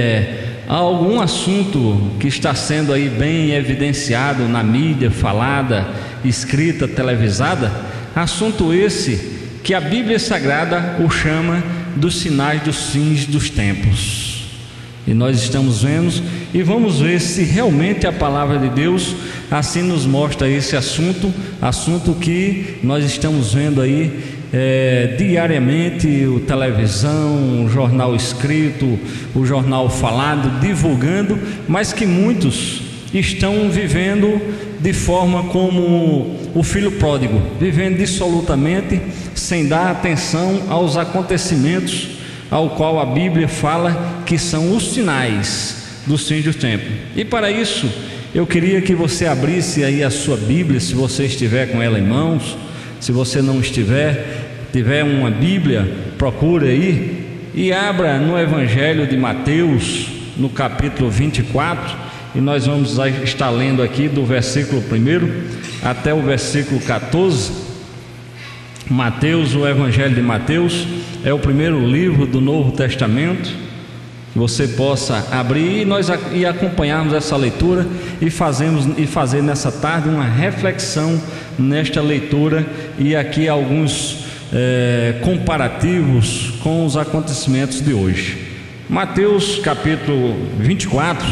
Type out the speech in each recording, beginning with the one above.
Há algum assunto que está sendo aí bem evidenciado na mídia, falada, escrita, televisada, assunto esse que a Bíblia Sagrada o chama dos sinais dos fins dos tempos. E nós estamos vendo e vamos ver se realmente a palavra de Deus assim nos mostra esse assunto que nós estamos vendo aí diariamente, o televisão, o jornal escrito, o jornal falado, divulgando, mas que muitos estão vivendo de forma como o filho pródigo, vivendo dissolutamente, sem dar atenção aos acontecimentos ao qual a Bíblia fala que são os sinais dos fins do tempo. E para isso, eu queria que você abrisse aí a sua Bíblia, se você estiver com ela em mãos. Se você não tiver uma Bíblia, procure aí e abra no Evangelho de Mateus, no capítulo 24, e nós vamos estar lendo aqui do versículo 1 até o versículo 14. Mateus, o Evangelho de Mateus é o primeiro livro do Novo Testamento. Que você possa abrir e acompanharmos essa leitura e fazer nessa tarde uma reflexão nesta leitura, e aqui alguns comparativos com os acontecimentos de hoje. Mateus capítulo 24,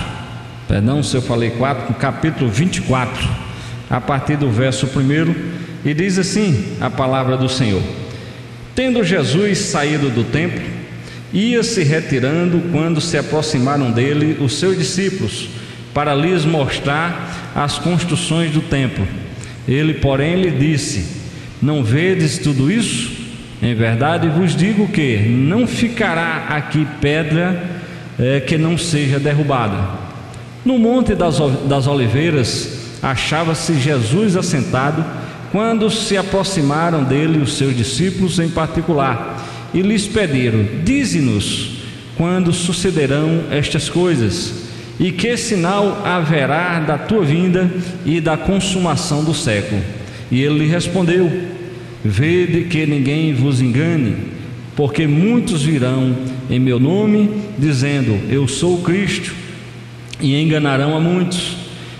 perdão se eu falei 4, capítulo 24, a partir do verso 1, e diz assim a palavra do Senhor: Tendo Jesus saído do templo, ia se retirando quando se aproximaram dele os seus discípulos para lhes mostrar as construções do templo. Ele, porém, lhe disse: Não vedes tudo isso? Em verdade vos digo que não ficará aqui pedra que não seja derrubada. No Monte das Oliveiras achava-se Jesus assentado quando se aproximaram dele os seus discípulos em particular e lhes pediram: Dize-nos quando sucederão estas coisas, e que sinal haverá da tua vinda e da consumação do século? E ele lhe respondeu: Vede que ninguém vos engane, porque muitos virão em meu nome, dizendo: Eu sou o Cristo, e enganarão a muitos.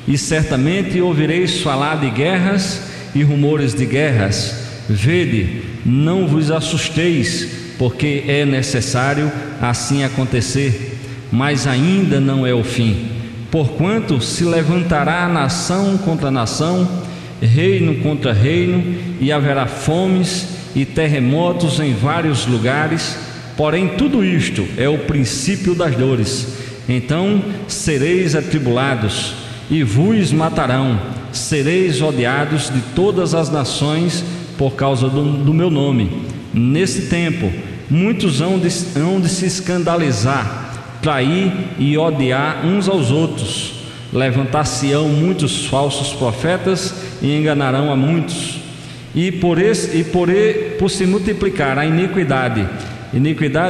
E certamente ouvireis falar de guerras e rumores de guerras. Vede, não vos assusteis, porque é necessário assim acontecer, mas ainda não é o fim. Porquanto se levantará nação contra nação, reino contra reino, e haverá fomes e terremotos em vários lugares. Porém tudo isto é o princípio das dores. Então sereis atribulados, e vos matarão, sereis odiados de todas as nações por causa do meu nome. Nesse tempo muitos hão de se escandalizar, trair e odiar uns aos outros. Levantar-se-ão muitos falsos profetas e enganarão a muitos. E por se multiplicar a iniquidade,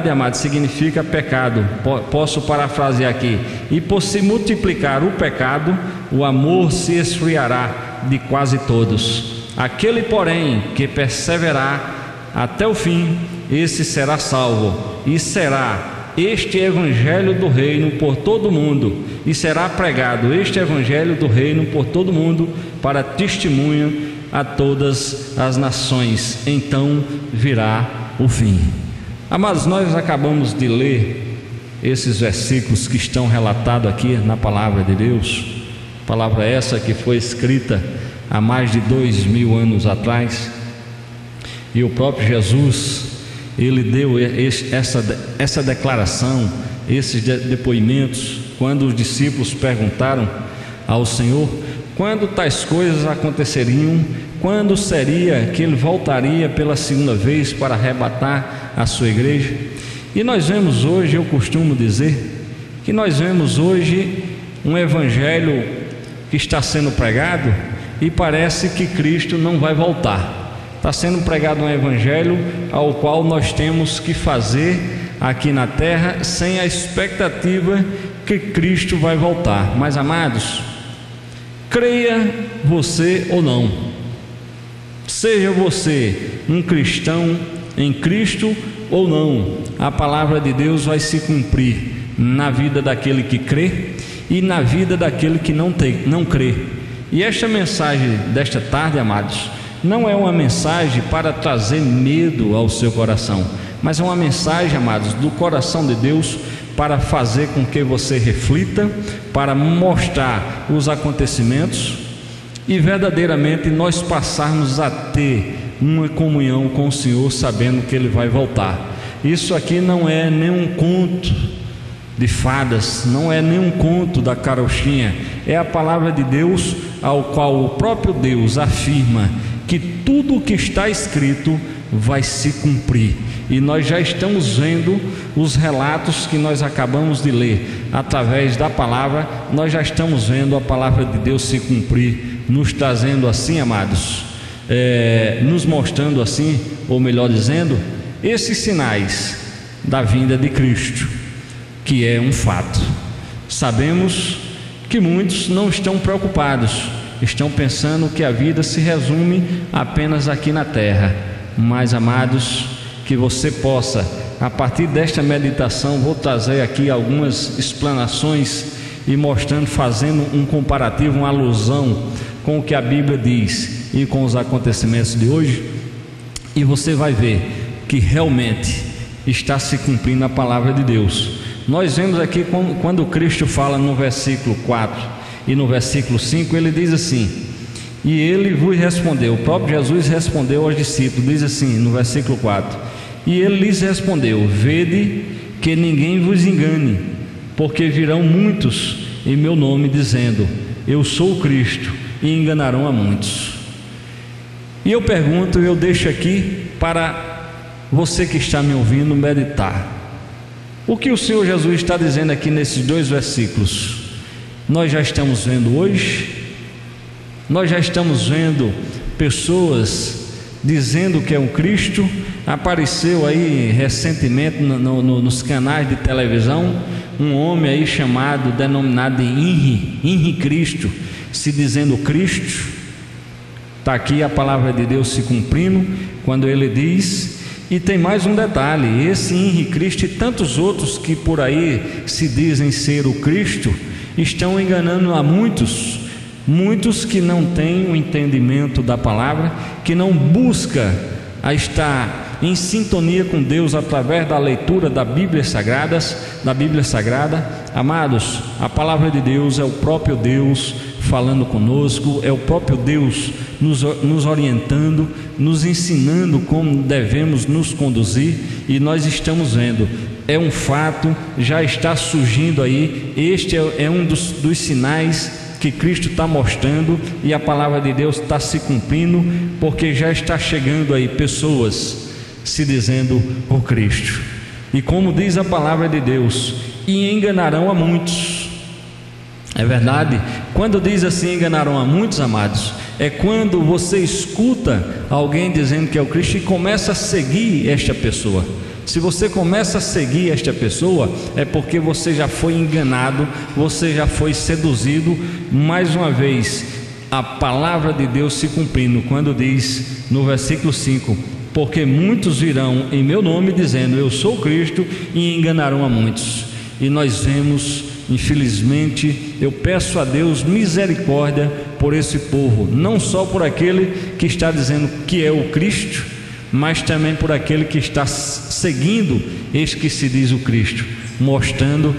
amado, significa pecado. Posso parafrasear aqui: e por se multiplicar o pecado, o amor se esfriará de quase todos. Aquele, porém, que perseverar até o fim, esse será salvo. E será este evangelho do reino por todo o mundo, e será pregado este evangelho do reino por todo o mundo para testemunho a todas as nações. Então virá o fim. Amados, nós acabamos de ler esses versículos que estão relatados aqui na palavra de Deus, palavra essa que foi escrita há mais de 2000 anos atrás, e o próprio Jesus, ele deu essa declaração, esses depoimentos, quando os discípulos perguntaram ao Senhor quando tais coisas aconteceriam, quando seria que ele voltaria pela segunda vez para arrebatar a sua igreja. E nós vemos hoje, eu costumo dizer, que nós vemos hoje um evangelho que está sendo pregado e parece que Cristo não vai voltar. Está sendo pregado um evangelho ao qual nós temos que fazer aqui na terra sem a expectativa que Cristo vai voltar. Mas, amados, creia você ou não, seja você um cristão em Cristo ou não, a palavra de Deus vai se cumprir. na vida daquele que crê e na vida daquele que não crê. E esta mensagem desta tarde, amados, não é uma mensagem para trazer medo ao seu coração, mas é uma mensagem, amados, do coração de Deus, para fazer com que você reflita, para mostrar os acontecimentos e verdadeiramente nós passarmos a ter uma comunhão com o Senhor, sabendo que Ele vai voltar. Isso aqui não é nenhum conto de fadas, não é nenhum conto da carochinha, é a palavra de Deus, ao qual o próprio Deus afirma que tudo o que está escrito vai se cumprir. E nós já estamos vendo os relatos que nós acabamos de ler, através da palavra, nós já estamos vendo a palavra de Deus se cumprir, nos trazendo assim, amados, nos mostrando assim, ou melhor dizendo, esses sinais da vinda de Cristo, que é um fato. Sabemos que muitos não estão preocupados, estão pensando que a vida se resume apenas aqui na terra, mas, amados, que você possa, a partir desta meditação, vou trazer aqui algumas explanações e mostrando, fazendo um comparativo, uma alusão com o que a Bíblia diz e com os acontecimentos de hoje, e você vai ver que realmente está se cumprindo a palavra de Deus. Nós vemos aqui quando Cristo fala no versículo 4 e no versículo 5, ele diz assim: e ele vos respondeu, o próprio Jesus respondeu aos discípulos, diz assim no versículo 4: e ele lhes respondeu: vede que ninguém vos engane, porque virão muitos em meu nome dizendo, eu sou o Cristo, e enganarão a muitos. E eu pergunto, eu deixo aqui para você que está me ouvindo meditar. O que o Senhor Jesus está dizendo aqui nesses dois versículos? Nós já estamos vendo hoje, nós já estamos vendo pessoas dizendo que é um Cristo. Apareceu aí recentemente nos canais de televisão um homem aí denominado Henri Cristo, se dizendo Cristo. Está aqui a palavra de Deus se cumprindo quando ele diz. E tem mais um detalhe: esse Henri Cristo e tantos outros que por aí se dizem ser o Cristo estão enganando a muitos que não têm o entendimento da palavra, que não busca a estar em sintonia com Deus através da leitura da Bíblia Sagrada. Amados, a palavra de Deus é o próprio Deus falando conosco, é o próprio Deus nos orientando, nos ensinando como devemos nos conduzir, e nós estamos vendo, é um fato, já está surgindo aí. Este é um dos sinais que Cristo está mostrando, e a palavra de Deus está se cumprindo, porque já está chegando aí pessoas se dizendo o Cristo, e como diz a palavra de Deus, e enganarão a muitos. É verdade, quando diz assim, enganarão a muitos, amados, é quando você escuta alguém dizendo que é o Cristo e começa a seguir esta pessoa. Se você começa a seguir esta pessoa, é porque você já foi enganado, você já foi seduzido. Mais uma vez, a palavra de Deus se cumprindo, quando diz no versículo 5: porque muitos virão em meu nome dizendo, eu sou Cristo, e enganarão a muitos. E nós vemos, infelizmente, eu peço a Deus misericórdia por esse povo, não só por aquele que está dizendo que é o Cristo, mas também por aquele que está seguindo este que se diz o Cristo, mostrando